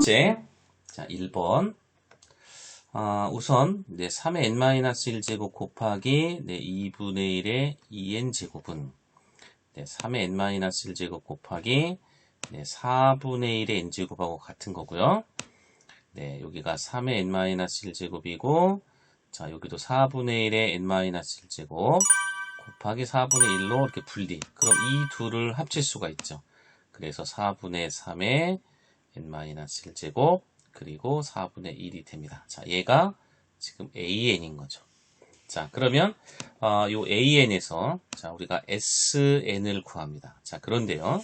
번째, 자, 1번. 우선, 3의 n-1제곱 곱하기 2분의 1의 2n제곱은 3의 n-1제곱 곱하기 4분의 1의 n제곱하고 같은 거고요. 여기가 3의 n-1제곱이고, 자, 여기도 4분의 1의 n-1제곱 곱하기 4분의 1로 이렇게 분리. 그럼 이 둘을 합칠 수가 있죠. 그래서 4분의 3의 n-1제곱 그리고 4분의 1이 됩니다. 자, 얘가 지금 an인 거죠. 자, 그러면 요 an에서 자, 우리가 sn을 구합니다. 자, 그런데요.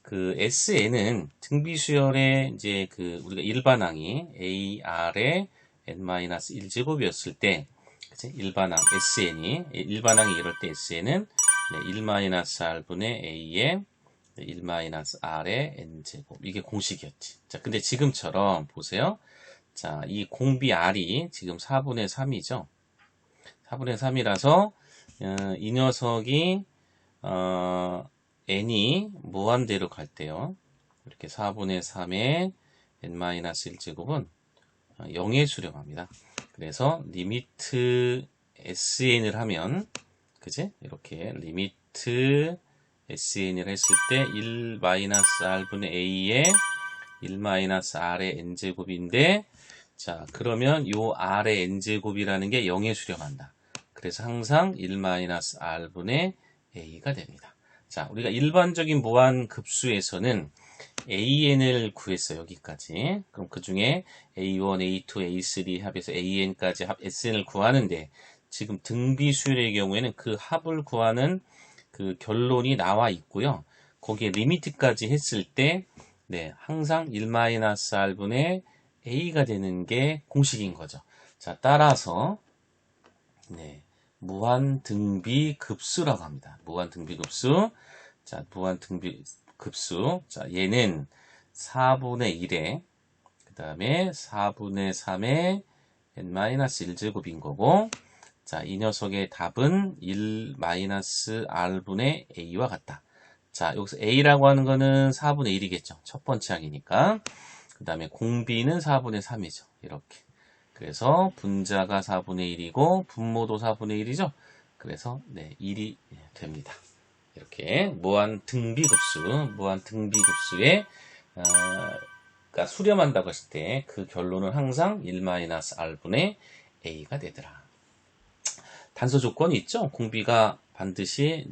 그 sn은 등비수열의 이제 그 우리가 일반항이 ar의 n-1제곱이었을 때 그치? 일반항 일반항이 이럴 때 sn은 1-r분의 a의 1-r의 n제곱. 이게 공식이었지. 자, 근데 지금처럼 보세요. 자, 이 공비 r이 지금 4분의 3이죠. 4분의 3이라서 이 녀석이 n이 무한대로 갈 때요. 이렇게 4분의 3의 n-1제곱은 0에 수렴합니다. 그래서 리미트 sn을 하면 그지? 이렇게 리미트 sn을 했을 때 1-r분의 a의 1-r의 n제곱인데 자, 그러면 요 r의 n제곱이라는 게 0에 수렴한다. 그래서 항상 1-r분의 a가 됩니다. 자, 우리가 일반적인 무한급수에서는 an을 구했어요. 여기까지. 그럼 그 중에 a1, a2, a3 합해서 an까지 sn을 구하는데 지금 등비수열의 경우에는 그 합을 구하는 그 결론이 나와 있고요. 거기에 리미트까지 했을 때 항상 1-r분의 a가 되는 게 공식인 거죠. 자, 따라서 무한등비급수라고 합니다. 무한등비급수. 자, 무한등비급수. 자, 얘는 4분의 1에 그 다음에 4분의 3의 n-1제곱인 거고 자, 이 녀석의 답은 1-r분의 a와 같다. 자, 여기서 a라고 하는 거는 4분의 1이겠죠. 첫 번째 항이니까. 그 다음에 공비는 4분의 3이죠. 이렇게. 그래서 분자가 4분의 1이고 분모도 4분의 1이죠. 그래서 1이 됩니다. 이렇게 무한등비급수에 가 수렴한다고 했을 때 그 결론은 항상 1-r분의 a가 되더라. 단서 조건이 있죠. 공비가 반드시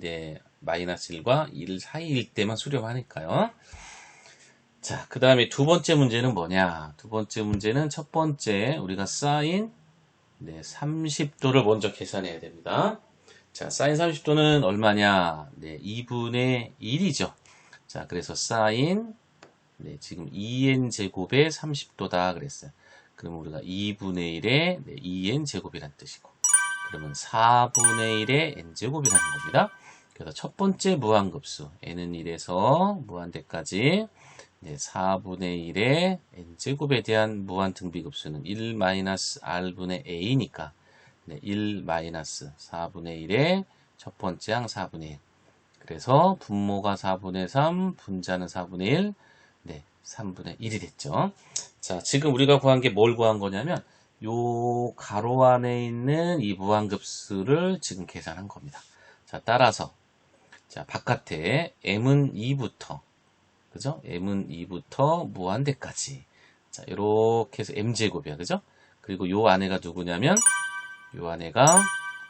-1과 1 사이일 때만 수렴하니까요. 자, 그 다음에 두 번째 문제는 뭐냐? 두 번째 문제는 첫 번째 우리가 사인 30도를 먼저 계산해야 됩니다. 자, 사인 30도는 얼마냐? 2분의 1이죠. 자, 그래서 사인 지금 2n 제곱의 30도다 그랬어요. 그러면 우리가 2분의 1의 2n 제곱이란 뜻이고 그러면 4분의 1의 n제곱이라는 겁니다. 그래서 첫 번째 무한급수 n은 1에서 무한대까지 4분의 1의 n제곱에 대한 무한등비급수는 1-r분의 a니까 1-4분의 1의 첫 번째 항 4분의 1 그래서 분모가 4분의 3 분자는 4분의 1 3분의 1이 됐죠. 자, 지금 우리가 구한 게 뭘 구한 거냐면 요 가로 안에 있는 이 무한급수를 지금 계산한 겁니다. 자, 따라서 자, 바깥에 m은 2부터 그죠? m은 2부터 무한대까지. 자, 이렇게 해서 m제곱이야. 그죠? 그리고 요 안에가 누구냐면 요 안에가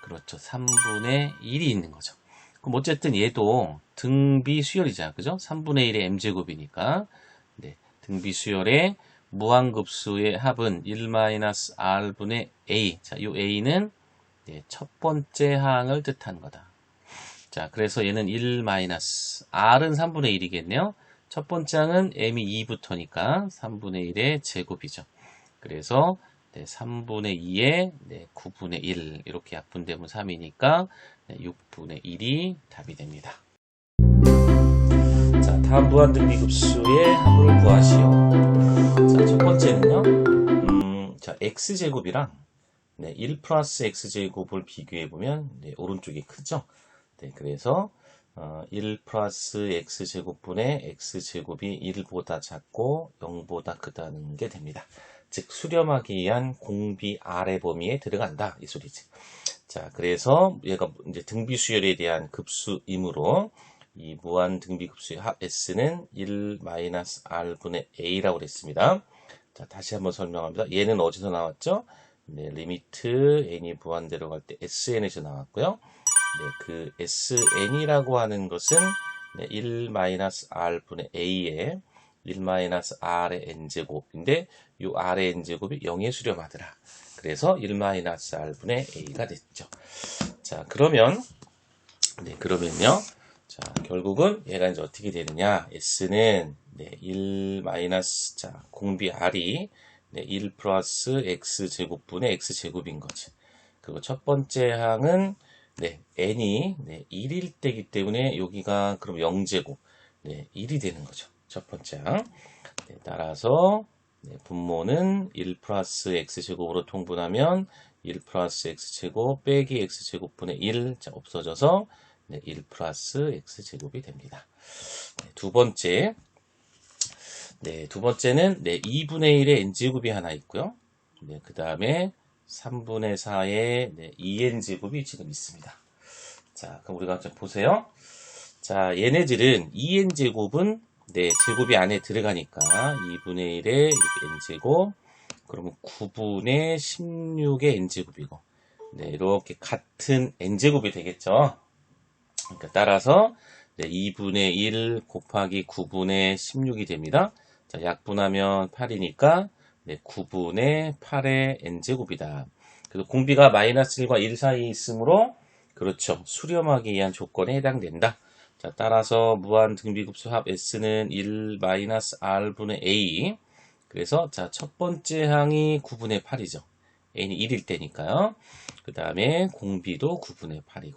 그렇죠. 3분의 1이 있는 거죠. 그럼 어쨌든 얘도 등비수열이잖아. 그죠? 3분의 1의 m제곱이니까 등비수열의 무한급수의 합은 1-r분의 a. 자, 요 a는 첫 번째 항을 뜻하는 거다. 자, 그래서 얘는 1-r은 3분의 1이겠네요. 첫 번째 항은 m이 2부터니까 3분의 1의 제곱이죠. 그래서 3분의 2의 9분의 1 이렇게 약분되면 3이니까 6분의 1이 답이 됩니다. 자, 다음 무한등비급수의 합을 구하시오. 자, 첫 번째는요. 자, x제곱이랑 1 플러스 x제곱을 비교해보면 오른쪽이 크죠. 그래서 1 플러스 x제곱분의 x제곱이 1보다 작고 0보다 크다는 게 됩니다. 즉 수렴하기 위한 공비 아래 범위에 들어간다 이 소리지. 자, 그래서 얘가 이제 등비수열에 대한 급수이므로 이 무한 등비급수의 합 S는 1-R분의 A라고 그랬습니다. 자, 다시 한번 설명합니다. 얘는 어디서 나왔죠? 네, 리미트 n이 무한대로 갈 때 SN에서 나왔고요. 네, 그 SN이라고 하는 것은 네, 1-R분의 A의 1-R의 n제곱인데 이 R의 n제곱이 0에 수렴하더라. 그래서 1-R분의 A가 됐죠. 자, 그러면요. 자, 결국은 얘가 이제 어떻게 되느냐. S는 네, 1 마이너스, 자, 공비 R이 네, 1 플러스 X제곱분의 X제곱인 거지. 그리고 첫 번째 항은 네, n이 네, 1일 때기 때문에 여기가 그럼 0제곱 네, 1이 되는 거죠. 첫 번째 항. 네, 따라서 네, 분모는 1 플러스 x제곱으로 통분하면 1 플러스 x제곱 빼기 x제곱분의 1 자, 없어져서 네, 1 플러스 x제곱이 됩니다. 네, 두 번째는 네, 2분의 1의 n제곱이 하나 있고요. 네, 그 다음에 3분의 4의 네, 2n제곱이 지금 있습니다. 자, 그럼 우리가 좀 보세요. 자, 얘네들은 2n제곱은 네, 제곱이 안에 들어가니까 2분의 1에 이렇게 n제곱, 그러면 9분의 16의 n제곱이고, 네, 이렇게 같은 n제곱이 되겠죠. 그러니까 따라서 네, 2분의 1 곱하기 9분의 16이 됩니다. 자, 약분하면 8이니까 네, 9분의 8의 n제곱이다. 그래서 공비가 마이너스 1과 1 사이에 있으므로 그렇죠. 수렴하기 위한 조건에 해당된다. 자, 따라서 무한 등비급수 합 S는 1-R분의 A. 그래서 자, 첫 번째 항이 9분의 8이죠. N이 1일 때니까요. 그 다음에 공비도 9분의 8이고.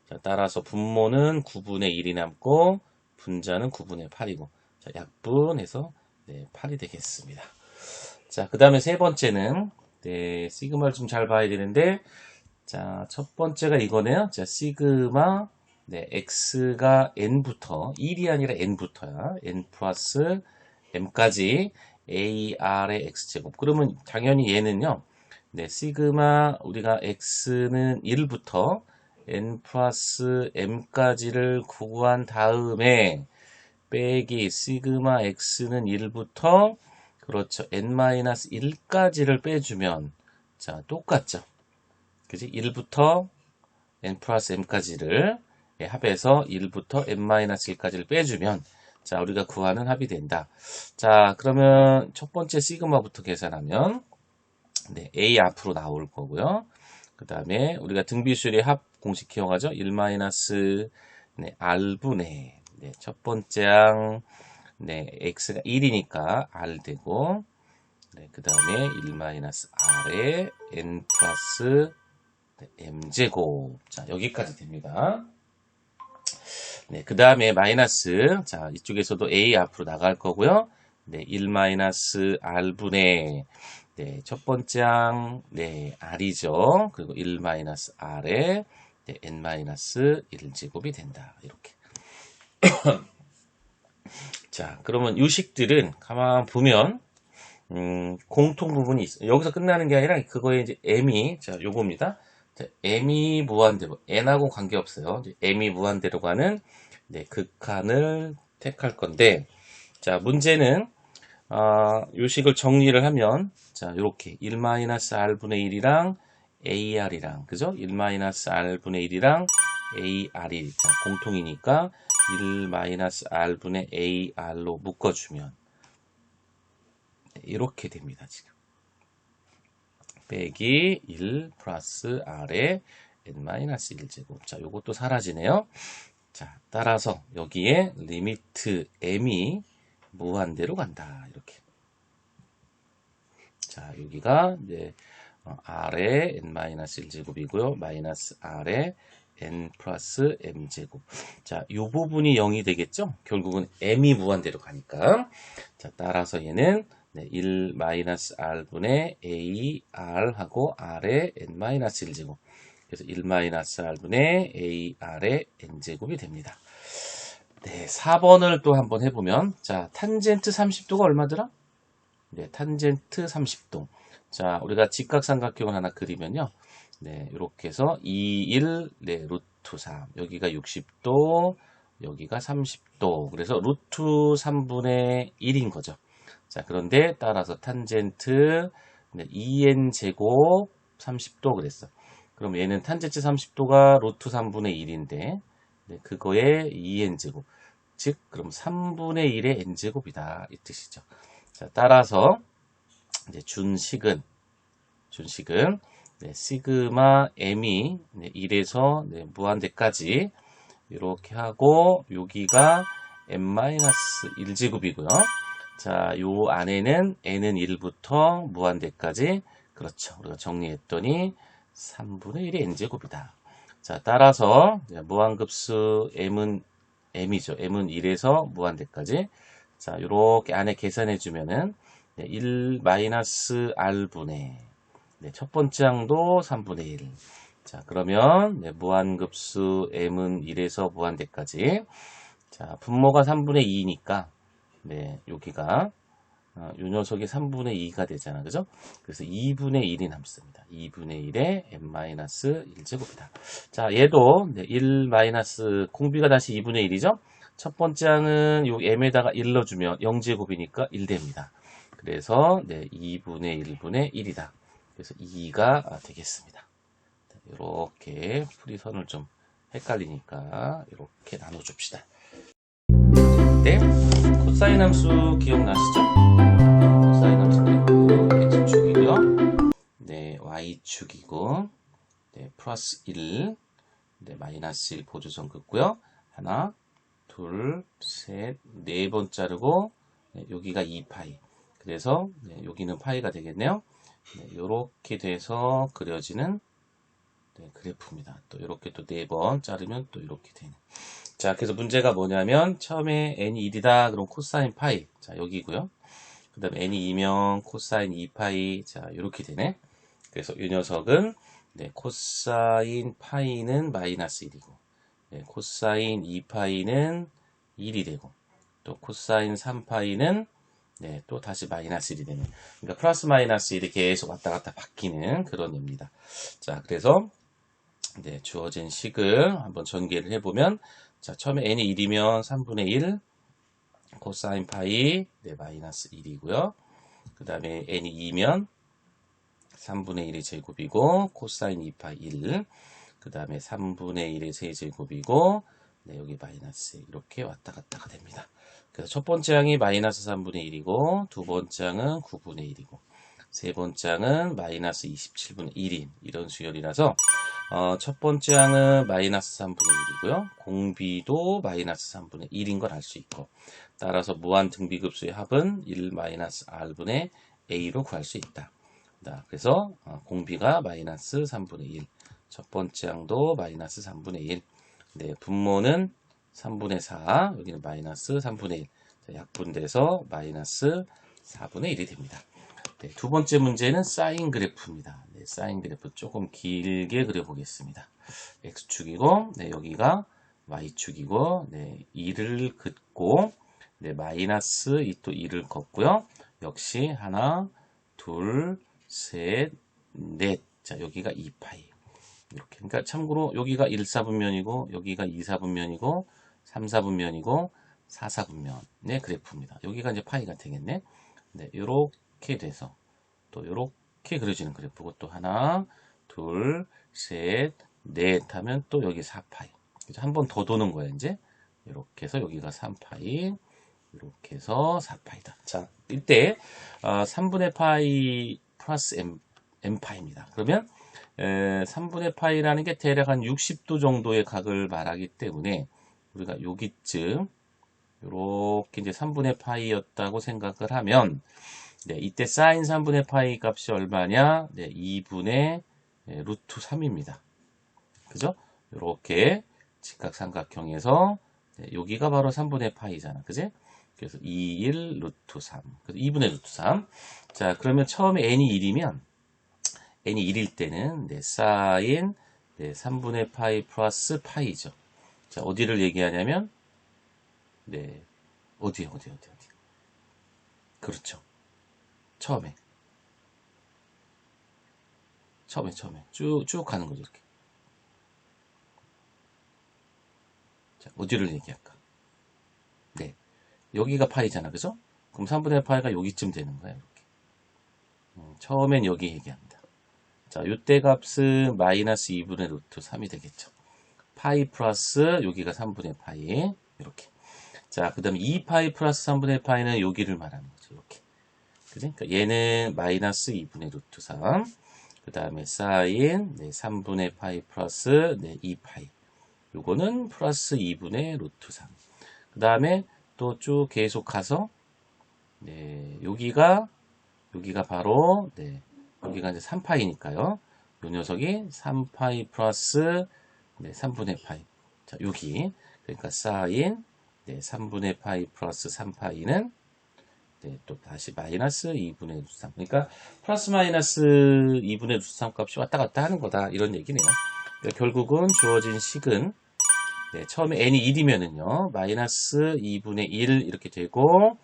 자, 따라서 분모는 9분의 1이 남고 분자는 9분의 8이고. 자, 약분해서 네, 8이 되겠습니다. 자, 그 다음에 세 번째는 네, 시그마를 좀 잘 봐야 되는데 자, 첫 번째가 이거네요. 자, 시그마 네, x가 n부터 1이 아니라 n부터야. n 플러스 m까지 ar의 x제곱. 그러면 당연히 얘는요. 네, 시그마 우리가 x는 1부터 n 플러스 m까지를 구한 다음에 빼기 시그마 x는 1부터 그렇죠. n-1까지를 빼주면 자, 똑같죠. 그지? 1부터 n 플러스 m까지를 합해서 1부터 n-1까지를 빼주면 자, 우리가 구하는 합이 된다. 자, 그러면 첫 번째 시그마부터 계산하면 네, a 앞으로 나올 거고요. 그 다음에 우리가 등비수열의 합 공식 기억하죠? 1- 네, r분의 네, 첫 번째 항 네, x가 1이니까 r 되고 네, 그 다음에 1-r에 n 플러스 네, m제곱. 자, 여기까지 됩니다. 네, 그 다음에 마이너스. 자, 이쪽에서도 a 앞으로 나갈 거고요. 네, 1-r분의 네, 첫 번째 항, 네, r이죠. 그리고 1-r에 네, n-1제곱이 된다. 이렇게. 자, 그러면 요식들은 가만 보면 공통 부분이 있어요. 여기서 끝나는 게 아니라 그거에 이제 m이 자, 요겁니다. 자, m이 무한대로 n하고 관계없어요. m이 무한대로 가는 네, 극한을 택할 건데 자, 문제는 요식을 정리를 하면 자, 요렇게 1-r분의 1이랑 ar이랑 그죠? 1-r분의 1이랑 ar이 자, 공통이니까 1-r분의 ar로 묶어주면 이렇게 됩니다. 지금 빼기 1 플러스 r의 n-1제곱. 자, 요것도 사라지네요. 자, 따라서 여기에 리미트 m이 무한대로 간다. 이렇게. 자, 여기가 이제 r의 n-1제곱이고요. 마이너스 r의 n 플러스 m제곱. 자, 요 부분이 0이 되겠죠? 결국은 m이 무한대로 가니까. 자, 따라서 얘는 네, 1-r분의 ar하고 r의 n-1제곱. 그래서 1-r분의 ar의 n제곱이 됩니다. 네, 4번을 또 한번 해보면, 자, 탄젠트 30도가 얼마더라? 네, 탄젠트 30도. 자, 우리가 직각삼각형을 하나 그리면요. 네, 이렇게 해서 2, 1, 네, 루트 3. 여기가 60도, 여기가 30도. 그래서 루트 3분의 1인 거죠. 자, 그런데 따라서 탄젠트 네, 2n 제곱 30도 그랬어. 그럼 얘는 탄젠트 30도가 루트 3분의 1인데, 네, 그거에 2n 제곱. 즉, 그럼 3분의 1의 n 제곱이다. 이 뜻이죠. 자, 따라서 이제 준식은 네, 시그마 m이 네, 1에서 네, 무한대까지 이렇게 하고 여기가 n-1제곱이고요. 자, 요 안에는 n은 1부터 무한대까지 그렇죠. 우리가 정리했더니 3분의 1의 n제곱이다. 자, 따라서 무한급수 m은 m이죠. m은 1에서 무한대까지. 자, 요렇게 안에 계산해 주면은 1-r분의 네, 첫 번째 항도 3분의 1. 자, 그러면 네, 무한급수 m은 1에서 무한대까지. 자, 분모가 3분의 2니까 네, 여기가 요 녀석이 3분의 2가 되잖아. 그죠? 그래서 2분의 1이 남습니다. 2분의 1의 n-1제곱이다. 자, 얘도 네, 1 공비가 다시 2분의 1이죠? 첫 번째 항은 요 m에다가 1 넣어주면 0제곱이니까 1 됩니다. 그래서 네, 2분의 1분의 1이다. 그래서 2가 되겠습니다. 이렇게 풀이선을 좀 헷갈리니까 이렇게 나눠줍시다. 네, 코사인 함수 기억나시죠? 코사인 함수 x축이고요. 네, y축이고, 네, 플러스 1, 네, 마이너스 1 보조선 긋고요. 하나, 둘, 셋, 네 번 자르고, 네, 여기가 2파이. 그래서 네, 여기는 파이가 되겠네요. 네, 이렇게 돼서 그려지는 네, 그래프입니다. 또 이렇게 또 4번 자르면 또 이렇게 되는. 자, 그래서 문제가 뭐냐면 처음에 n이 1이다. 그럼 코사인 파이. 자, 여기고요. 그 다음에 n이 2면 코사인 2파이. 자, 이렇게 되네. 그래서 이 녀석은 네, 코사인 파이는 마이너스 1이고 네, 코사인 2파이는 1이 되고 또 코사인 3파이는 네, 또 다시 마이너스 1이 되는. 그러니까 플러스 마이너스 1이 계속 왔다 갔다 바뀌는 그런 예입니다. 자, 그래서 네, 주어진 식을 한번 전개를 해보면 자, 처음에 n이 1이면 3분의 1 코사인 파이 네, 마이너스 1이고요. 그 다음에 n이 2면 3분의 1의 제곱이고 코사인 2파이 1. 그 다음에 3분의 1의 세제곱이고 네, 여기 마이너스 이렇게 왔다 갔다가 됩니다. 그래서 첫 번째 항이 마이너스 3분의 1이고 두 번째 항은 9분의 1이고 세 번째 항은 마이너스 27분의 1인 이런 수열이라서 첫 번째 항은 마이너스 3분의 1이고요. 공비도 마이너스 3분의 1인 걸 알 수 있고 따라서 무한 등비급수의 합은 1-r분의 a로 구할 수 있다. 그래서 공비가 마이너스 3분의 1 첫 번째 항도 마이너스 3분의 1 네, 분모는 3분의 4 여기는 마이너스 3분의 1 자, 약분돼서 마이너스 4분의 1이 됩니다. 네, 두 번째 문제는 사인 그래프입니다. 네, 사인 그래프 조금 길게 그려보겠습니다. x축이고 네, 여기가 y축이고 네, 2를 긋고 네, 마이너스 또 2를 걷고요. 역시 하나 둘 셋 넷 자, 여기가 2파이 이렇게. 그러니까 참고로 여기가 1, 4분면이고 여기가 2, 4분면이고 3, 4분면이고 4, 4분면의 그래프입니다. 여기가 이제 파이가 되겠네. 네, 이렇게 돼서 또 이렇게 그려지는 그래프고 또 하나, 둘, 셋, 넷 하면 또 여기 4파이. 한 번 더 도는 거야, 이제. 이렇게 해서 여기가 3파이. 이렇게 해서 4파이다. 자, 이때 3분의 파이 플러스 m파이입니다. 그러면 3분의 파이라는 게 대략 한 60도 정도의 각을 말하기 때문에 우리가 여기쯤 이렇게 이제 3분의 파이였다고 생각을 하면 네, 이때 사인 3분의 파이 값이 얼마냐? 네, 2분의 루트 3입니다. 그죠? 이렇게 직각삼각형에서 네, 여기가 바로 3분의 파이잖아. 그지? 그래서 2, 1 루트 3. 그래서 2분의 루트 3. 자, 그러면 처음에 n이 1이면 n이 1일 때는 네, 사인 네, 3분의 파이 플러스 파이죠. 자, 어디를 얘기하냐면, 네, 어디. 그렇죠. 처음에. 쭉 가는 거죠, 이렇게. 자, 어디를 얘기할까? 네. 여기가 파이잖아, 그죠? 그럼 3분의 파이가 여기쯤 되는 거야, 이렇게. 처음엔 여기 얘기합니다. 자, 요때 값은 마이너스 2분의 루트 3이 되겠죠. 파이 플러스 여기가 3분의 파이. 이렇게. 자, 그 다음에 2파이 플러스 3분의 파이는 여기를 말하는 거죠. 이렇게. 그지? 그러니까 얘는 마이너스 2분의 루트 3. 그 다음에 사인, 네, 3분의 파이 플러스, 네, 2파이. 요거는 플러스 2분의 루트 3. 그 다음에 또 쭉 계속 가서, 네, 여기가 바로, 네, 여기가 이제 3파이니까요. 요 녀석이 3파이 플러스, 네, 3분의 파이. 자, 여기. 그러니까 사인, 네, 3분의 파이 플러스 3파이는 네, 또 다시 마이너스 2분의 루트 3. 그러니까 플러스 마이너스 2분의 루트 3 값이 왔다 갔다 하는 거다. 이런 얘기네요. 그러니까 결국은 주어진 식은 네, 처음에 n이 1이면은요. 마이너스 2분의 1 이렇게 되고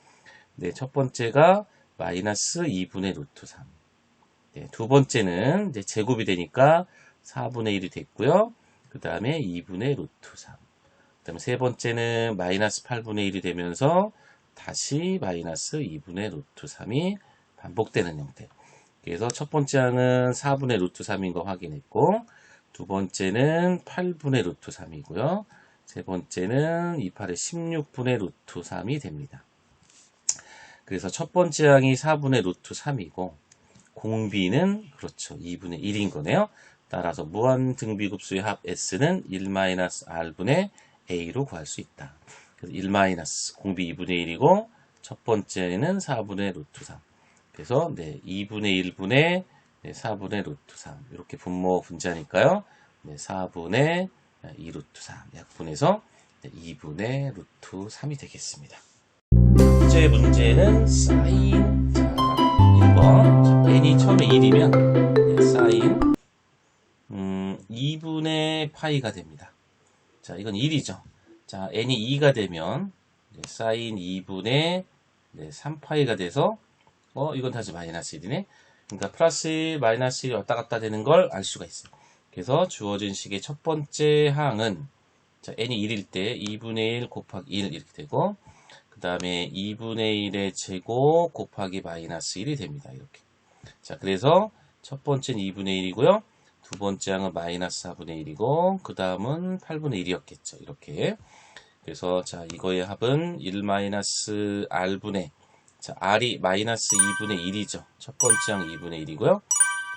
네, 첫 번째가 마이너스 2분의 루트 3. 네, 두 번째는 이제 제곱이 되니까 4분의 1이 됐고요. 그 다음에 2분의 루트 3. 그 다음에 세 번째는 마이너스 8분의 1이 되면서 다시 마이너스 2분의 루트 3이 반복되는 형태. 그래서 첫 번째 항은 4분의 루트 3인 거 확인했고, 두 번째는 8분의 루트 3이고요. 세 번째는 28의 16분의 루트 3이 됩니다. 그래서 첫 번째 항이 4분의 루트 3이고, 공비는 그렇죠. 2분의 1인 거네요. 따라서 무한 등비급수의 합 S는 1-R분의 A로 구할 수 있다. 그래서 1 공비 2분의 1이고 첫 번째는 4분의 루트 3. 그래서 네, 2분의 1분의 네, 4분의 루트 3. 이렇게 분모 분자니까요. 네, 4분의 2 루트 3 약분해서 네, 2분의 루트 3이 되겠습니다. 번째 문제는 사인. 자, 1번. 자, n이 처음에 1이면 네, 사인 2분의 파이가 됩니다. 자, 이건 1이죠. 자, n이 2가 되면 네, 사인 2분의 네, 3파이가 돼서 이건 다시 마이너스 1이네. 그러니까 플러스 마이너스 1이 왔다 갔다 되는 걸 알 수가 있어요. 그래서 주어진 식의 첫 번째 항은 자, n이 1일 때 2분의 1 곱하기 1 이렇게 되고 그 다음에 2분의 1의 제곱 곱하기 마이너스 1이 됩니다. 이렇게. 자, 그래서 첫 번째는 2분의 1이고요. 두 번째 항은 마이너스 4분의 1이고 그 다음은 8분의 1이었겠죠. 이렇게. 그래서 자 이거의 합은 1-R분의 자 R이 마이너스 2분의 1이죠. 첫 번째 항 2분의 1이고요.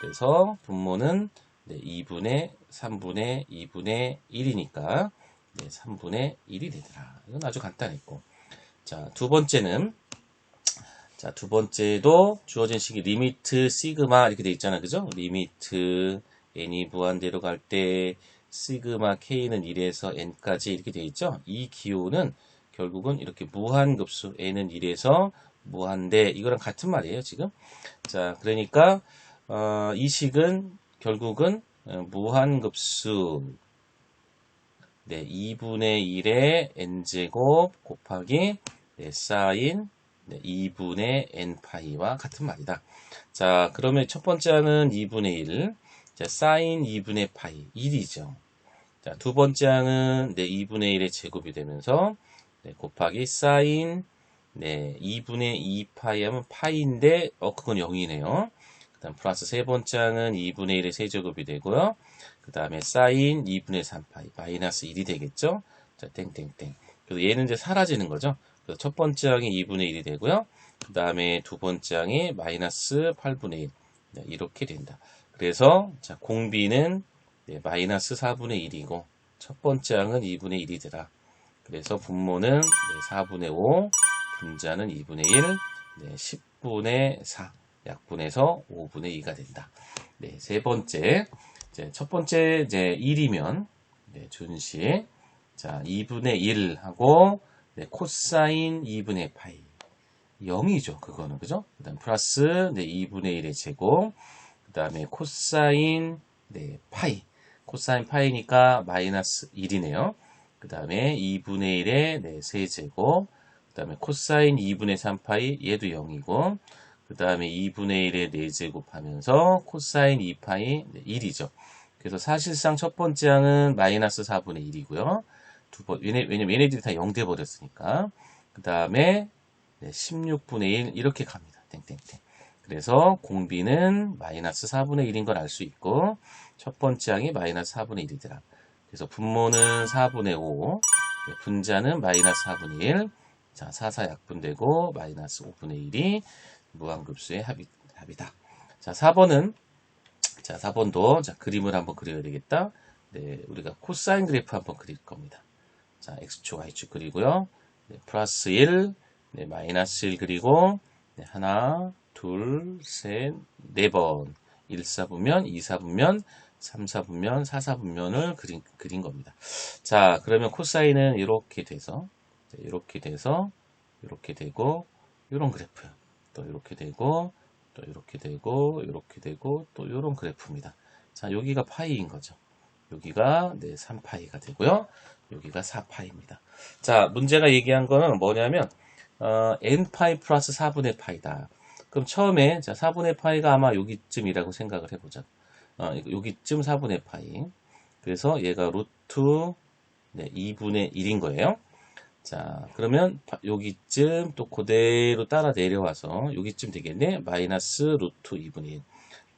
그래서 분모는 네, 2분의 3분의 2분의 1이니까 네, 3분의 1이 되더라. 이건 아주 간단했고 자 두 번째는 자 두 번째도 주어진 식이 리미트 시그마 이렇게 돼 있잖아. 그죠? 리미트 n이 무한대로 갈 때 시그마 k는 1에서 n까지 이렇게 되어 있죠. 이 기호는 결국은 이렇게 무한급수 n은 1에서 무한대 이거랑 같은 말이에요 지금. 자 그러니까 이 식은 결국은 무한급수 네, 2분의 1의 n제곱 곱하기 네, 사인 네, 2분의 n파이와 같은 말이다. 자 그러면 첫 번째 항은 2분의 1 자, 사인 2분의 파이 1이죠. 자, 두 번째 항은 네, 2분의 1의 제곱이 되면서 네, 곱하기 사인 네, 2분의 2파이 하면 파이인데 그건 0이네요. 그 다음 플러스 세 번째 항은 2분의 1의 세제곱이 되고요. 그 다음에 사인 2분의 3파이 마이너스 1이 되겠죠. 자, 땡땡땡. 그래서 얘는 이제 사라지는 거죠. 그래서 첫 번째 항이 2분의 1이 되고요. 그 다음에 두 번째 항이 마이너스 8분의 1 네, 이렇게 된다. 그래서 자 공비는 네, 마이너스 4분의 1이고 첫 번째 항은 2분의 1이더라. 그래서 분모는 네, 4분의 5, 분자는 2분의 1, 네, 10분의 4 약분해서 5분의 2가 된다. 네, 세 번째 이제 첫 번째 이제 1이면 네, 준식 자 2분의 1하고 네, 코사인 2분의 파이 0이죠. 그거는 그죠? 그다음 플러스 네, 2분의 1의 제곱 그 다음에 코사인 네, 파이 코사인 파이니까 마이너스 1이네요. 그 다음에 2분의 1의 네, 세제곱. 그 다음에 코사인 2분의 3파이 얘도 0이고 그 다음에 2분의 1의 4제곱 하면서 코사인 2파이 네, 1이죠. 그래서 사실상 첫 번째 항은 마이너스 4분의 1이고요. 왜냐면 얘네들이 다 0 돼버렸으니까. 그 다음에 네, 16분의 1 이렇게 갑니다. 땡땡땡. 그래서 공비는 마이너스 4분의 1인 걸 알 수 있고 첫 번째 항이 마이너스 4분의 1이더라. 그래서 분모는 4분의 5, 네, 분자는 마이너스 4분의 1. 자, 4, 약분되고 마이너스 5분의 1이 무한급수의 합이다. 자, 4번은 자, 4번도 자, 그림을 한번 그려야 되겠다. 네, 우리가 코사인 그래프 한번 그릴 겁니다. 자, x축, y축 그리고요. 네, 플러스 1, 네, 마이너스 1 그리고 네, 하나, 둘, 셋, 네 번 1, 4분면, 2, 4분면, 3, 4분면, 4, 4분면을 그린 겁니다. 자, 그러면 코사인은 이렇게 돼서 이렇게 돼서 이렇게 되고 이런 그래프요. 또 이렇게 되고 또 이렇게 되고 이렇게 되고 또 이런 그래프입니다. 자, 여기가 파이인 거죠. 여기가 네, 3파이가 되고요. 여기가 4파이입니다. 자, 문제가 얘기한 거는 뭐냐면 n파이 플러스 4분의 파이다. 그럼 처음에 자, 4분의 파이가 아마 여기쯤이라고 생각을 해보자. 여기쯤 4분의 파이. 그래서 얘가 루트 네, 2분의 1인 거예요. 자, 그러면 여기쯤 또 그대로 따라 내려와서 여기쯤 되겠네. 마이너스 루트 2분의 1.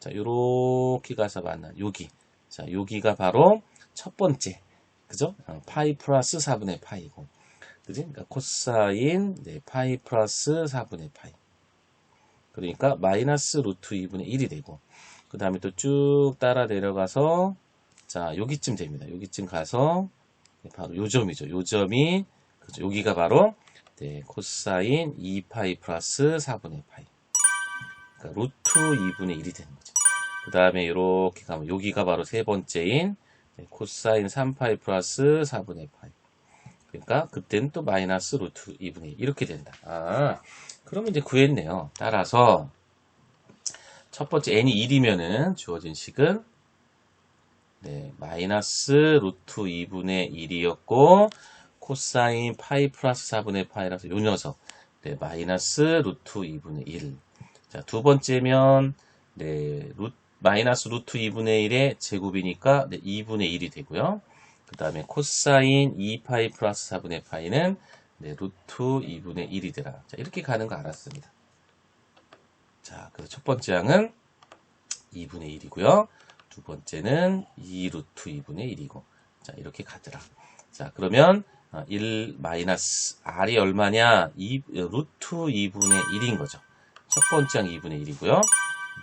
자, 요렇게 가서 만난 여기. 자, 여기가 바로 첫 번째. 그죠? 파이 플러스 4분의 파이고. 그지? 그러니까 코사인 네, 파이 플러스 4분의 파이. 그러니까 마이너스 루트 2분의 1이 되고. 그 다음에 또 쭉 따라 내려가서 자, 여기쯤 됩니다. 여기쯤 가서 바로 요 점이죠. 요 점이 그죠? 여기가 바로 네, 코사인 2파이 플러스 4분의 파이. 그러니까 루트 2분의 1이 되는 거죠. 그 다음에 이렇게 가면 여기가 바로 세 번째인 네, 코사인 3파이 플러스 4분의 파이. 그러니까 그때는 또 마이너스 루트 2분의 1 이렇게 된다. 아, 그러면 이제 구했네요. 따라서 첫 번째 n이 1이면은 주어진 식은 네, 마이너스 루트 2분의 1이었고 코사인 파이 플러스 4분의 파이라서 요 녀석 네, 마이너스 루트 2분의 1. 자, 두 번째면 네, 마이너스 루트 2분의 1의 제곱이니까 네, 2분의 1이 되고요. 그 다음에 코사인 2파이 플러스 4분의 파이는 네, 루트 2분의 1이더라. 자, 이렇게 가는 거 알았습니다. 자, 그래서 첫 번째 항은 2분의 1이고요. 두 번째는 2 루트 2분의 1이고. 자, 이렇게 가더라. 자, 그러면 1 마이너스 R이 얼마냐? 루트 2분의 1인 거죠. 첫 번째 항 2분의 1이고요.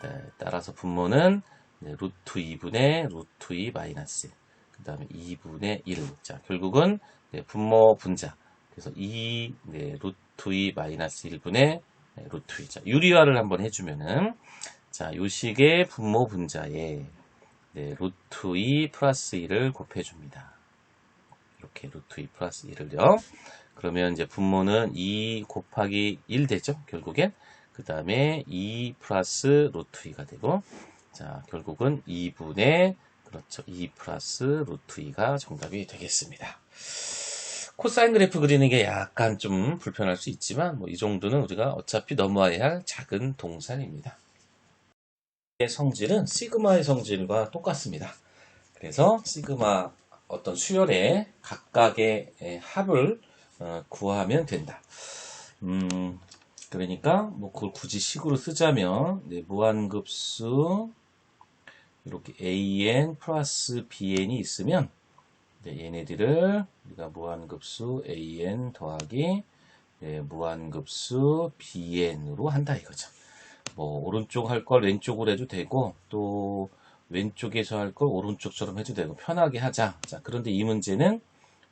네, 따라서 분모는 네, 루트 2분의 루트 2 마이너스 1. 그 다음에 2분의 1. 자, 결국은 네, 분모 분자. 그래서 2 네, 루트 2 마이너스 1분의 네, 루트 2. 자, 유리화를 한번 해주면은 자, 요 식의 분모 분자에 네, 루트 2 플러스 1을 곱해줍니다. 이렇게 루트 2 플러스 1을요. 그러면 이제 분모는 2 곱하기 1 되죠. 결국엔. 그 다음에 2 플러스 루트 2가 되고 자, 결국은 2분의 그렇죠. 2 플러스 루트 2가 정답이 되겠습니다. 코사인 그래프 그리는 게 약간 좀 불편할 수 있지만 뭐 이 정도는 우리가 어차피 넘어야 할 작은 동산입니다. 성질은 시그마의 성질과 똑같습니다. 그래서 시그마 어떤 수열의 각각의 합을 구하면 된다. 그러니까 뭐 그걸 굳이 식으로 쓰자면 네, 무한급수 이렇게 an 플러스 bn이 있으면 네, 얘네들을 우리가 무한급수 an 더하기 네, 무한급수 bn으로 한다 이거죠. 뭐 오른쪽 할 걸 왼쪽으로 해도 되고 또 왼쪽에서 할 걸 오른쪽처럼 해도 되고 편하게 하자. 자, 그런데 이 문제는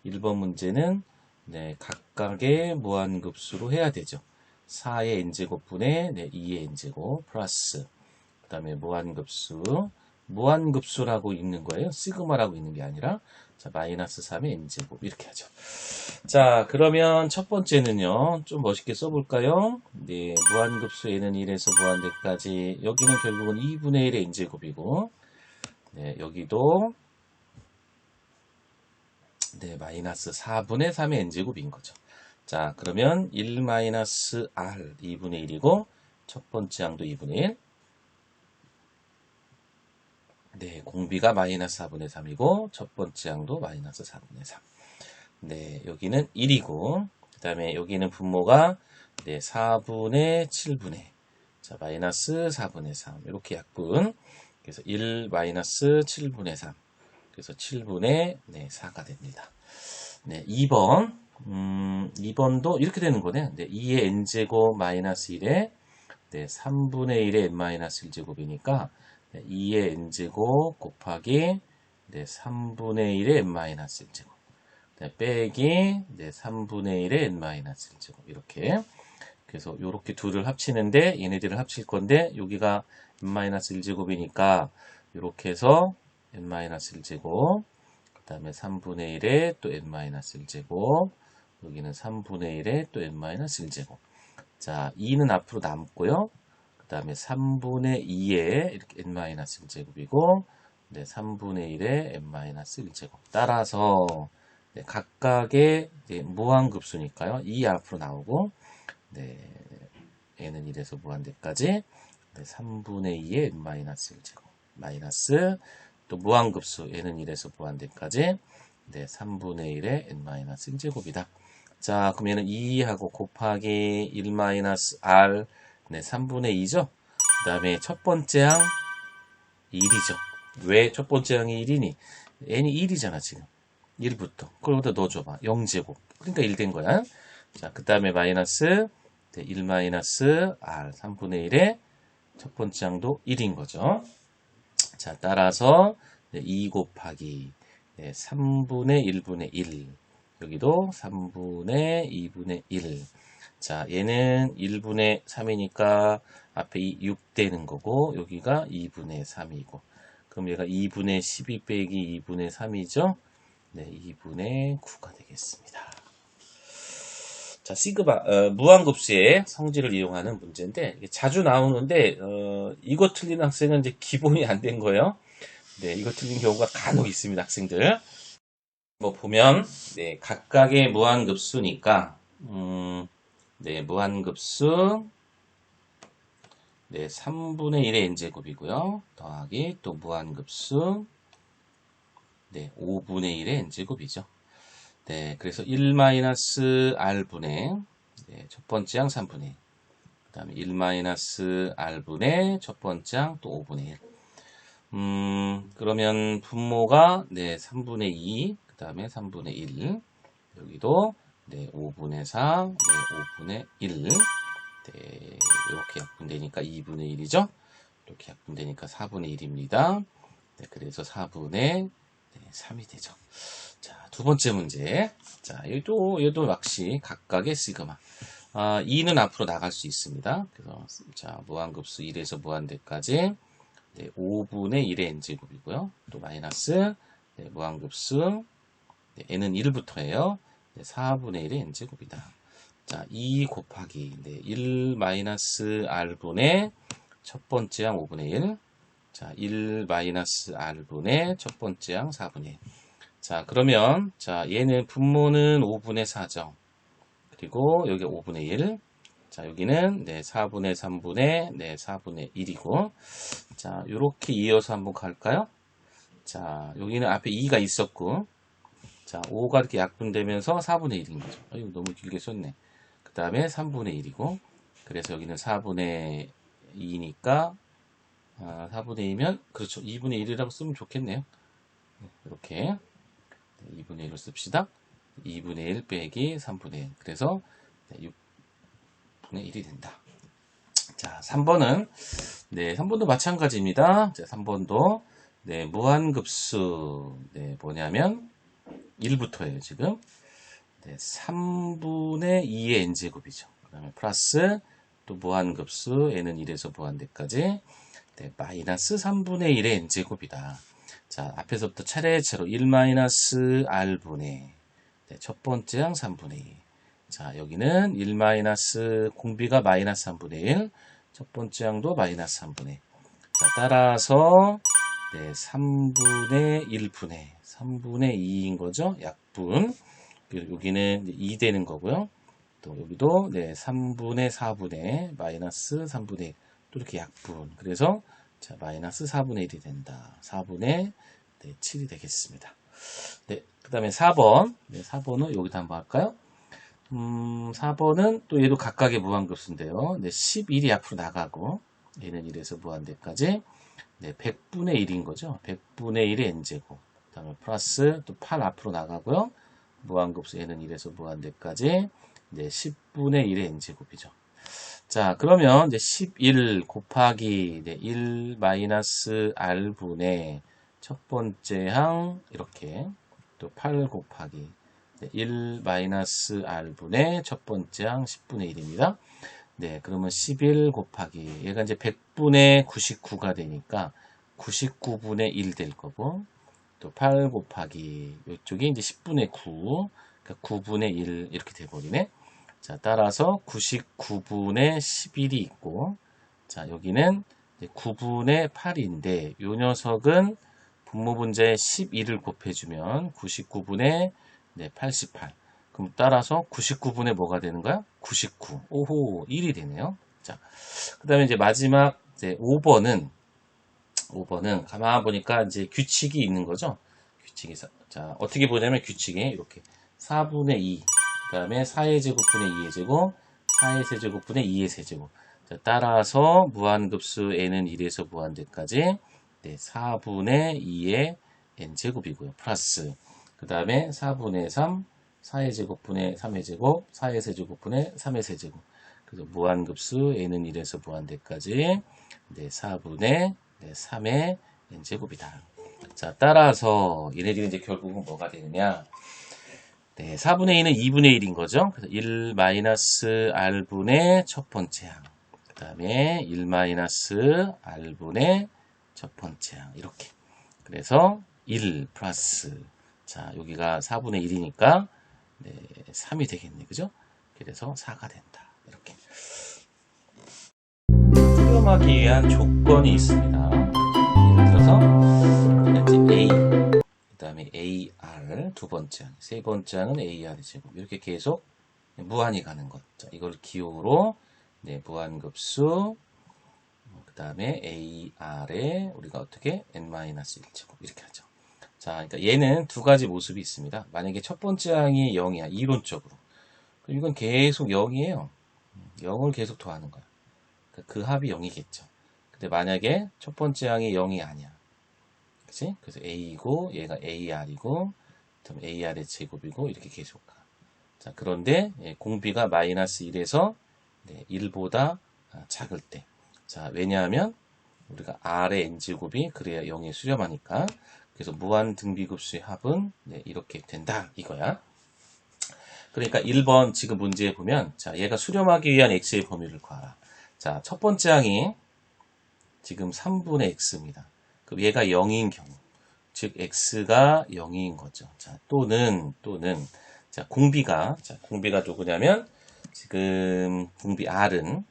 1번 문제는 네, 각각의 무한급수로 해야 되죠. 4의 n제곱분의 네, 2의 n제곱 플러스 그 다음에 무한급수라고 있는 거예요. 시그마라고 있는 게 아니라 자, 마이너스 3의 n제곱 이렇게 하죠. 자, 그러면 첫 번째는요. 좀 멋있게 써볼까요? 네, 무한급수 n은 1에서 무한대까지 여기는 결국은 2분의 1의 n제곱이고 네, 여기도 네, 마이너스 4분의 3의 n제곱인 거죠. 자, 그러면 1 마이너스 r 2분의 1이고 첫 번째 항도 2분의 1. 네, 공비가 마이너스 4분의 3이고 첫 번째 항도 마이너스 4분의 3. 네, 여기는 1이고 그 다음에 여기는 분모가 네, 4분의 7분의 자, 마이너스 4분의 3 이렇게 약분. 그래서 1 마이너스 7분의 3 그래서 7분의 네, 4가 됩니다. 네, 2번 2번도 이렇게 되는 거네요. 네, 2의 n제곱 마이너스 1에 네, 3분의 1의 n 마이너스 1제곱이니까 네, 2의 n제곱 곱하기 네, 3분의 1의 n 마이너스 1제곱 네, 빼기 네, 3분의 1의 n 마이너스 1제곱 이렇게. 그래서 이렇게 둘을 합치는데 얘네들을 합칠 건데 여기가 n 마이너스 1제곱이니까 이렇게 해서 n 마이너스 1제곱 그 다음에 3분의 1에 또 n 마이너스 1제곱 여기는 3분의 1에 또 n 마이너스 1제곱. 자, 2는 앞으로 남고요. 그 다음에 3분의 2에 이렇게 n 마이너스 1제곱이고 네, 3분의 1에 n 마이너스 1제곱. 따라서 네, 각각의 무한급수니까요. 2 앞으로 나오고 네, n은 1에서 무한대까지 네, 3분의 2의 n 마이너스 1제곱 마이너스 또 무한급수 n은 1에서 무한대까지 네, 3분의 1의 n 마이너스 1제곱이다. 자, 그럼 얘는 2하고 곱하기 1 마이너스 r 네, 3분의 2죠. 그 다음에 첫 번째 항 1이죠. 왜 첫 번째 항이 1이니? n이 1이잖아 지금. 1부터. 그걸 여기다 넣어줘봐. 0제곱. 그러니까 1 된 거야. 자, 그 다음에 마이너스 1 마이너스 r 3분의 1의 첫 번째 항도 1인 거죠. 자, 따라서 2 곱하기 3분의 1분의 1 여기도 3분의 2분의 1. 자, 얘는 1분의 3이니까 앞에 6 되는 거고 여기가 2분의 3이고 그럼 얘가 2분의 12 빼기 2분의 3이죠. 네, 2분의 9가 되겠습니다. 자, 시그마 무한급수의 성질을 이용하는 문제인데 자주 나오는데 이거 틀린 학생은 이제 기본이 안 된 거예요. 네, 이거 틀린 경우가 간혹 있습니다, 학생들. 뭐 보면 네, 각각의 무한급수니까 네, 무한급수 네, 3분의 1의 n제곱이고요. 더하기 또 무한급수 네, 5분의 1의 n제곱이죠. 네, 그래서 1-r분의 네, 첫 번째 항 3분의 1. 그 다음에 1-r분의 첫 번째 항 또 5분의 1. 그러면 분모가 네, 3분의 2, 그 다음에 3분의 1. 여기도 네, 5분의 4, 네, 5분의 1. 네, 이렇게 약분되니까 2분의 1이죠. 이렇게 약분되니까 4분의 1입니다. 네, 그래서 4분의 3이 되죠. 자, 두 번째 문제. 자, 얘도 역시 각각의 시그마. 2는 앞으로 나갈 수 있습니다. 그래서, 자, 무한급수 1에서 무한대까지, 네, 5분의 1의 n제곱이고요. 또 마이너스, 네, 무한급수, 네, n은 1부터예요. 네, 4분의 1의 n제곱이다. 자, 2 곱하기, 네, 1 마이너스 r분의 첫 번째 항 5분의 1. 자, 1 마이너스 r분의 첫 번째 항 4분의 1. 자, 그러면, 자, 얘는 분모는 5분의 4죠. 그리고 여기 5분의 1. 자, 여기는, 네, 4분의 3분의, 네, 4분의 1이고. 자, 요렇게 이어서 한번 갈까요? 자, 여기는 앞에 2가 있었고. 자, 5가 이렇게 약분되면서 4분의 1인 거죠. 이거 너무 길게 썼네. 그 다음에 3분의 1이고. 그래서 여기는 4분의 2니까, 4분의 2면, 그렇죠. 2분의 1이라고 쓰면 좋겠네요. 이렇게. 2분의 1을 씁시다. 2분의 1 빼기 3분의 1. 그래서 6분의 1이 된다. 자, 3번은, 네, 3번도 마찬가지입니다. 자, 3번도, 네, 무한급수, 네, 뭐냐면, 1부터예요, 지금. 네, 3분의 2의 n제곱이죠. 그 다음에 플러스, 또 무한급수, n은 1에서 무한대까지, 네, 마이너스 3분의 1의 n제곱이다. 자, 앞에서부터 차례차례로 1-r분의 네, 첫 번째 항 3분의 2. 자, 여기는 1- 공비가 마이너스 3분의 1. 첫 번째 항도 마이너스 3분의 1. 자, 따라서 네, 3분의 1분의 3분의 2인 거죠. 약 약분. 그리고 여기는 2 되는 거고요. 또 여기도 3분의 4분의 마이너스 3분의 1. 또 이렇게 약분. 그래서 자, 마이너스 4분의 1이 된다. 4분의 7이 되겠습니다. 네, 그 다음에 4번. 4번은 여기다 한번 할까요? 4번은 또 얘도 각각의 무한급수인데요. 11이 앞으로 나가고 얘는 1에서 무한대까지 100분의 1인 거죠. 100분의 1의 n제곱. 그 다음에 플러스 또 8 앞으로 나가고요. 무한급수 얘는 1에서 무한대까지 10분의 1의 n제곱이죠. 자, 그러면 이제 11 곱하기 1 마이너스 r분의 첫 번째 항 이렇게 또 8 곱하기 1 마이너스 r분의 첫 번째 항 10분의 1입니다. 네, 그러면 11 곱하기 얘가 이제 100분의 99가 되니까 99분의 1 될 거고 또 8 곱하기 이쪽이 이제 10분의 9 그러니까 9분의 1 이렇게 돼버리네. 자, 따라서 99분의 11이 있고 자, 여기는 9분의 8인데 요 녀석은 분모 분자에 11을 곱해주면 99분의 88. 그럼 따라서 99분의 뭐가 되는 거야? 99. 오호, 1이 되네요. 자, 그 다음에 이제 마지막 이제 5번은 가만 보니까 이제 규칙이 있는 거죠. 규칙이. 자, 어떻게 보냐면 규칙이 이렇게 4분의 2, 그 다음에 4의 제곱분의 2의 제곱, 4의 세제곱분의 2의 세제곱. 자, 따라서 무한급수 n은 1에서 무한대까지 4분의 2의 n제곱이고요. 플러스 그 다음에 4분의 3, 4의 제곱분의 3의 제곱, 4의 세제곱분의 3의 세제곱. 그래서 무한급수 n은 1에서 무한대까지 4분의 3의 n제곱이다. 자, 따라서 얘네들이 이제 결국은 뭐가 되느냐? 4분의 2는 2분의 1인 거죠. 그래서 1 마이너스 r분의 첫 번째 항. 그 다음에 1 마이너스 r분의 첫 번째 항. 이렇게. 그래서 1 플러스. 자, 여기가 4분의 1이니까 3이 되겠네. 그죠? 그래서 4가 된다. 이렇게. 수렴하기 위한 조건이 있습니다. 예를 들어서 현재 A, 그 다음에 AR 두 번째 항, 세 번째 항은 AR 제곱 이렇게 계속 무한히 가는 것. 자, 이걸 기호로 무한급수 그 다음에 AR에 우리가 어떻게 n-1제곱 이렇게 하죠. 자, 그러니까 얘는 두 가지 모습이 있습니다. 만약에 첫 번째 항이 0이야 이론적으로 그럼 이건 계속 0이에요. 0을 계속 더하는 거야. 그 합이 0이겠죠. 근데 만약에 첫 번째 항이 0이 아니야. 그치? 그래서 A이고, 얘가 AR이고, 그다음 AR의 제곱이고, 이렇게 계속 가. 자, 그런데 공비가 마이너스 1에서 1보다 작을 때. 자, 왜냐하면 우리가 R의 n제곱이 그래야 0에 수렴하니까. 그래서 무한 등비급수의 합은 이렇게 된다. 이거야. 그러니까 1번 지금 문제에 보면, 자, 얘가 수렴하기 위한 x의 범위를 구하라. 자, 첫 번째 항이 지금 3분의 x입니다. 그럼 얘가 0인 경우, 즉 x가 0인 거죠. 자, 또는 자, 공비가 누구냐면 지금 공비 r은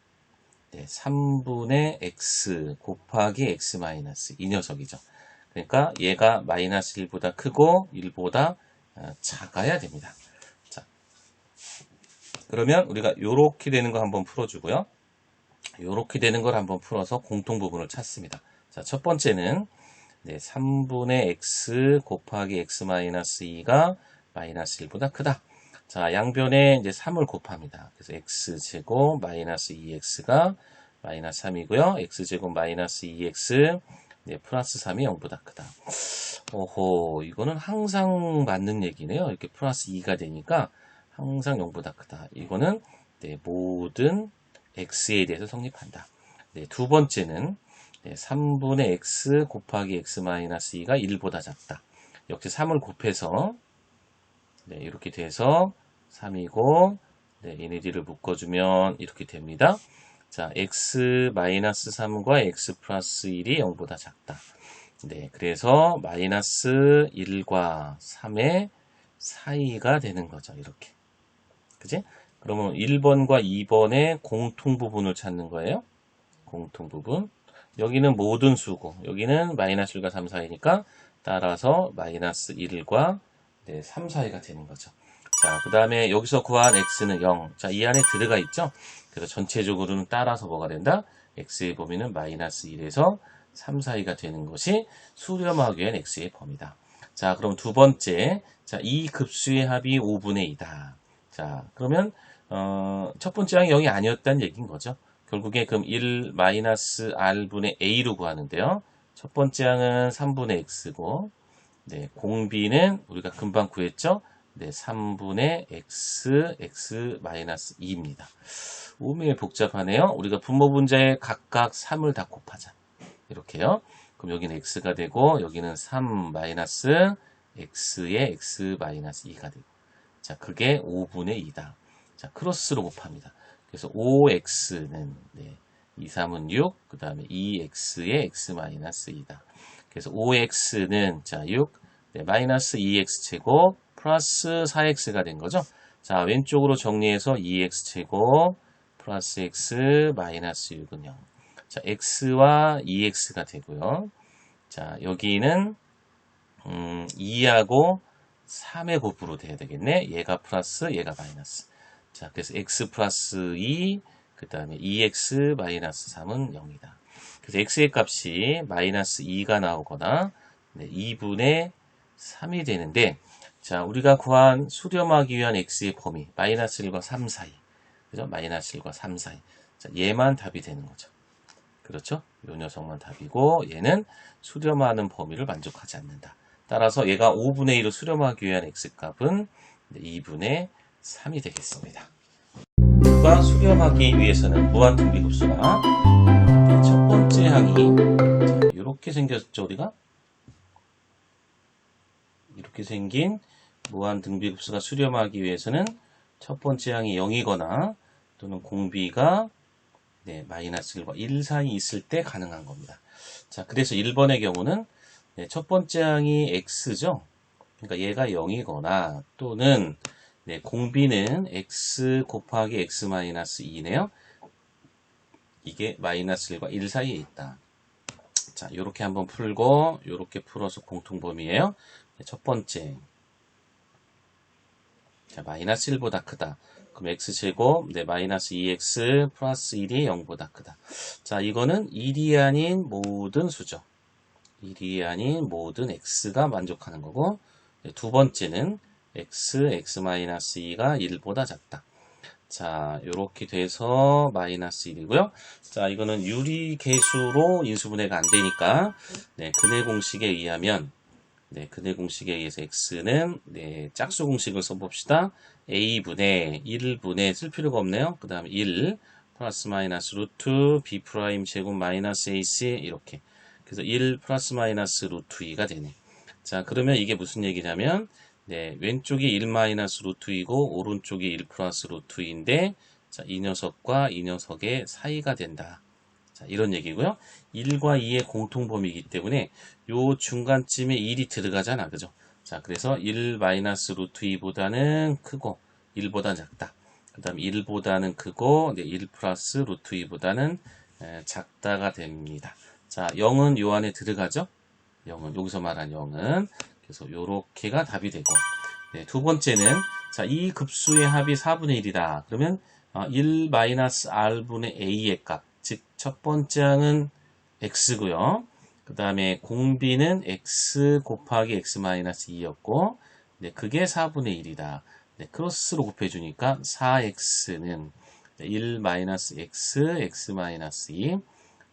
3분의 x 곱하기 x 마이너스 이 녀석이죠. 그러니까 얘가 마이너스 1보다 크고 1보다 작아야 됩니다. 자, 그러면 우리가 요렇게 되는 거 한번 풀어주고요. 요렇게 되는 걸 한번 풀어서 공통 부분을 찾습니다. 자, 첫 번째는 3분의 x 곱하기 x-2가 마이너스 1보다 크다. 자, 양변에 이제 3을 곱합니다. 그래서 x제곱 마이너스 2x가 마이너스 3이고요. x제곱 마이너스 2x 플러스 3이 0보다 크다. 오호, 이거는 항상 맞는 얘기네요. 이렇게 플러스 2가 되니까 항상 0보다 크다. 이거는 모든 x에 대해서 성립한다. 두 번째는 3분의 x 곱하기 x-2가 1보다 작다. 역시 3을 곱해서 이렇게 돼서 3이고 얘네들을 묶어주면 이렇게 됩니다. 자, x-3과 x 플러스 1이 0보다 작다. 그래서 마이너스 1과 3의 사이가 되는 거죠. 이렇게. 그지? 그러면 1번과 2번의 공통 부분을 찾는 거예요. 공통 부분. 여기는 모든 수고, 여기는 마이너스 1과 3 사이니까 따라서 마이너스 1과 네, 3, 4위가 되는 거죠. 자, 그 다음에 여기서 구한 x는 0. 자, 이 안에 들어가 있죠? 그래서 전체적으로는 따라서 뭐가 된다? x의 범위는 마이너스 1에서 3, 4위가 되는 것이 수렴하기 위한 x의 범위다. 자, 그럼 두 번째. 자, 이 급수의 합이 5분의 2다. 자, 그러면, 첫 번째 항이 0이 아니었다는 얘기인 거죠. 결국에 그럼 1 마이너스 r분의 a로 구하는데요. 첫 번째 항은 3분의 x고, 네, 공비는 우리가 금방 구했죠? 네, 3분의 x 마이너스 2입니다. 오메 복잡하네요. 우리가 분모 분자에 각각 3을 다 곱하자. 이렇게요. 그럼 여기는 x가 되고 여기는 3 마이너스 x의 x 마이너스 2가 되고 자, 그게 5분의 2다. 자, 크로스로 곱합니다. 그래서 5x는 네, 2, 3은 6, 그 다음에 2x의 x 마이너스 2다. 그래서 5x는 자, 6, 네, 마이너스 2x 제곱 플러스 4x가 된 거죠. 자, 왼쪽으로 정리해서 2x 제곱 플러스 x 마이너스 6은 0. 자, x와 2x가 되고요. 자, 여기는 2하고 3의 곱으로 돼야 되겠네. 얘가 플러스, 얘가 마이너스. 자, 그래서 x 플러스 2, 그 다음에 2x 마이너스 3은 0이다. 그래서 x의 값이 마이너스 2가 나오거나 네, 2분의 3이 되는데 자, 우리가 구한 수렴하기 위한 x의 범위 마이너스 1과 3 사이. 그죠? 마이너스 1과 3 사이. 자, 얘만 답이 되는 거죠. 그렇죠? 이 녀석만 답이고 얘는 수렴하는 범위를 만족하지 않는다. 따라서 얘가 5분의 1로 수렴하기 위한 x값은 2분의 3이 되겠습니다. 과 수렴하기 위해서는 무한등비급수가 첫 번째 항이 이렇게 생겼죠. 우리가 이렇게 생긴 무한등비급수가 수렴하기 위해서는 첫 번째 항이 0이거나 또는 공비가 네, 마이너스 1과 1 사이 있을 때 가능한 겁니다. 자, 그래서 1번의 경우는 네, 첫 번째 항이 x죠. 그러니까 얘가 0이거나 또는 네, 공비는 x 곱하기 x 마이너스 2네요. 이게 마이너스 1과 1 사이에 있다. 자, 요렇게 한번 풀고 요렇게 풀어서 공통범위예요. 네, 첫 번째. 자, 마이너스 1보다 크다. 그럼 x제곱, 네, 마이너스 2x 플러스 1이 0보다 크다. 자, 이거는 1이 아닌 모든 수죠. 1이 아닌 모든 x가 만족하는 거고, 네, 두 번째는 x 마이너스 2가 1보다 작다. 자, 요렇게 돼서 마이너스 1이고요. 자, 이거는 유리계수로 인수분해가 안 되니까, 네, 근해 공식에 의하면, 네, 근해 공식에 의해서 x는 네, 짝수 공식을 써봅시다. a분의 1분의 쓸 필요가 없네요. 그 다음에 1 플러스 마이너스 루트 b 프라임 제곱 마이너스 ac 이렇게. 그래서 1 플러스 마이너스 루트 2가 되네. 자, 그러면 이게 무슨 얘기냐면 네, 왼쪽이 1 마이너스 루트 2고 오른쪽이 1 플러스 루트 2인데 자, 이 녀석과 이 녀석의 사이가 된다. 자, 이런 얘기고요. 1과 2의 공통범위이기 때문에 요 중간쯤에 1이 들어가잖아. 그죠? 자, 그래서 1 마이너스 루트 2보다는 크고 1보다 작다. 그 다음 1보다는 크고 1 플러스 루트 2보다는 작다가 됩니다. 자, 0은 요 안에 들어가죠? 0은 여기서 말한 0은 그래서 요렇게가 답이 되고 네, 두 번째는 자, 이 급수의 합이 4분의 1이다. 그러면 1 마이너스 r분의 a의 값 즉, 첫 번째 항은 x고요. 그 다음에 공비는 x 곱하기 x 마이너스 2였고, 네, 그게 4분의 1이다. 네, 크로스로 곱해주니까 4x는 1 마이너스 x 마이너스 2.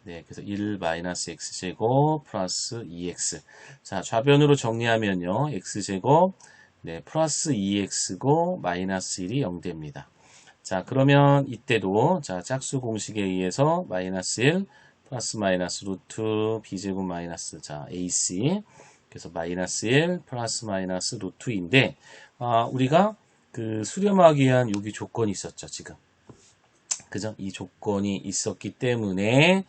네, 그래서 1 마이너스 x제곱 플러스 2x. 자, 좌변으로 정리하면요. x제곱, 네, 플러스 2x고 마이너스 1이 0됩니다. 자, 그러면 이때도 자, 짝수 공식에 의해서 마이너스 1 플러스 마이너스 루트 b제곱 마이너스 자, ac 그래서 마이너스 1 플러스 마이너스 루트인데 우리가 그 수렴하기 위한 여기 조건이 있었죠, 지금. 그죠? 이 조건이 있었기 때문에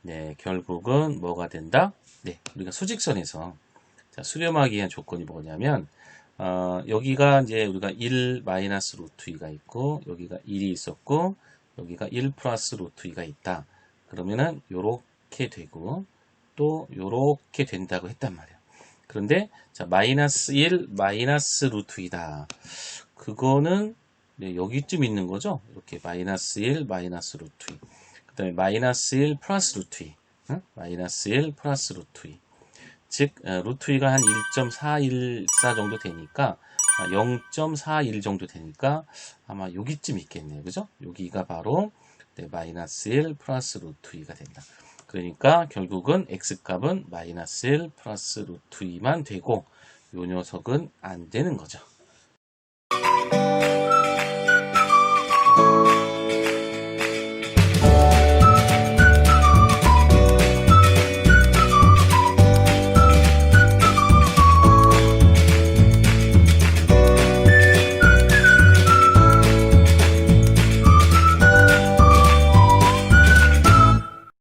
네, 결국은 뭐가 된다? 네, 우리가 수직선에서 자, 수렴하기 위한 조건이 뭐냐면 여기가 이제 우리가 1 마이너스 루트 2가 있고 여기가 1이 있었고 여기가 1 플러스 루트 2가 있다. 그러면은 요렇게 되고 또 요렇게 된다고 했단 말이에요. 그런데 자 마이너스 1 마이너스 루트 2다. 그거는 네, 여기쯤 있는 거죠. 이렇게 마이너스 1 마이너스 루트 2. 그 다음에 마이너스 1 플러스 루트 2. 응? 마이너스 1 플러스 루트 2. 즉 루트 2가 한 1.414 정도 되니까 0.41 정도 되니까 아마 여기쯤 있겠네요. 그죠? 여기가 바로 네, 마이너스 1 플러스 루트 2가 된다. 그러니까 결국은 x값은 마이너스 1 플러스 루트 2만 되고 요 녀석은 안 되는 거죠.